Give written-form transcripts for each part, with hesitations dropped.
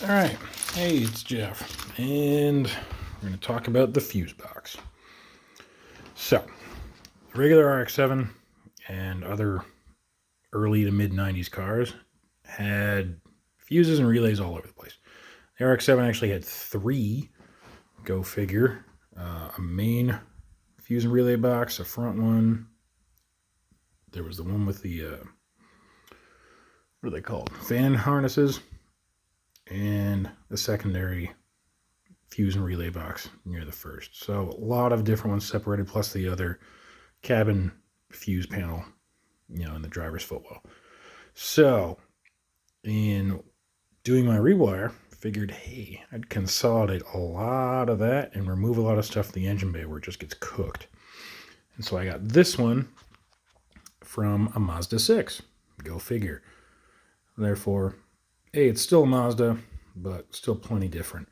All right, hey, it's Jeff, and we're going to talk about the fuse box. So, regular RX7 and other early to mid 90s cars had fuses and relays all over the place. The RX7 actually had three, go figure, a main fuse and relay box, a front one. There was the one with the, what are they called? Fan harnesses, and a secondary fuse and relay box near the first. So a lot of different ones separated, plus the other cabin fuse panel, in the driver's footwell. So in doing my rewire, figured, hey, I'd consolidate a lot of that and remove a lot of stuff in the engine bay where it just gets cooked. And so I got this one from a Mazda 6. Go figure. Therefore, hey, it's still a Mazda, but still plenty different.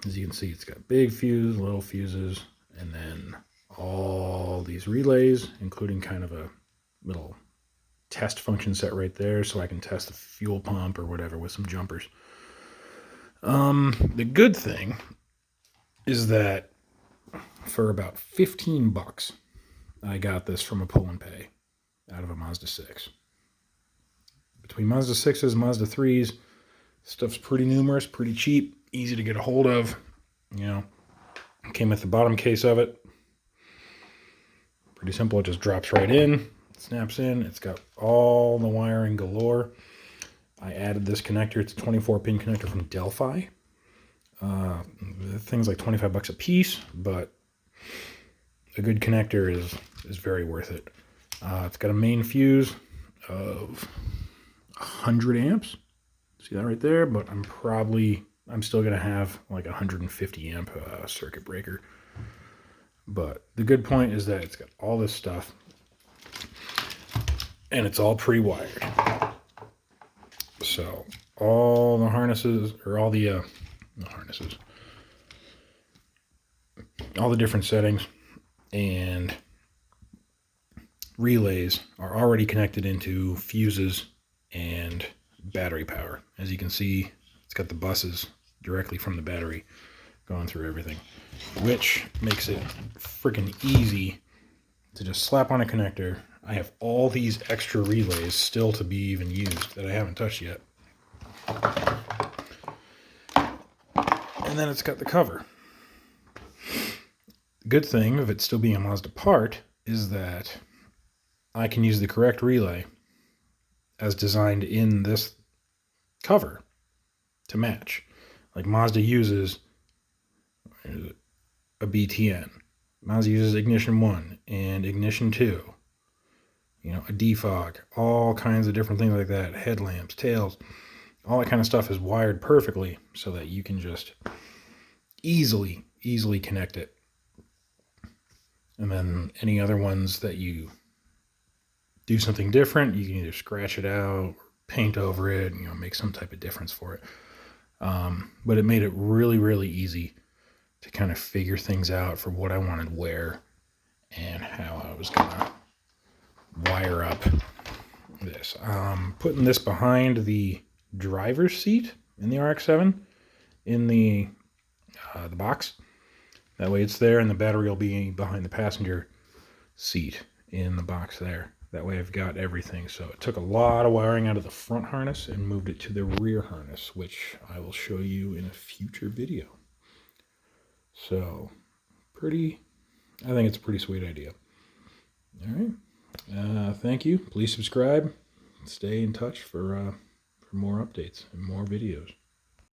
As you can see, it's got big fuse, little fuses, and then all these relays, including kind of a little test function set right there, so I can test the fuel pump or whatever with some jumpers. The good thing is that for about 15 bucks, I got this from a pull and pay out of a Mazda 6. Between Mazda 6s and Mazda 3s, stuff's pretty numerous, pretty cheap, easy to get a hold of. Came with the bottom case of it. Pretty simple. It just drops right in, snaps in. It's got all the wiring galore. I added this connector. It's a 24-pin connector from Delphi. The thing's like 25 bucks a piece, but a good connector is very worth it. It's got a main fuse of 100 amps. See that right there? But I'm still going to have like a 150 amp circuit breaker. But the good point is that it's got all this stuff and it's all pre-wired. So all the harnesses, or all the harnesses, all the different settings and relays are already connected into fuses and battery power. As you can see, it's got the buses directly from the battery going through everything, which makes it freaking easy to just slap on a connector. I have all these extra relays still to be even used that I haven't touched yet. And then it's got the cover. The good thing of it still being a Mazda part is that I can use the correct relay as designed in this cover to match. Like Mazda uses a BTN. Mazda uses ignition 1 and ignition 2. A defog, all kinds of different things like that. Headlamps, tails, all that kind of stuff is wired perfectly so that you can just easily connect it. And then any other ones that you do something different, you can either scratch it out, paint over it, make some type of difference for it. But it made it really easy to kind of figure things out for what I wanted where and how I was gonna wire up this. Putting this behind the driver's seat in the RX-7 in the box. That way it's there, and the battery will be behind the passenger seat in the box there. That way I've got everything. So it took a lot of wiring out of the front harness and moved it to the rear harness, which I will show you in a future video. So I think it's a pretty sweet idea. All right. Thank you. Please subscribe. Stay in touch for more updates and more videos.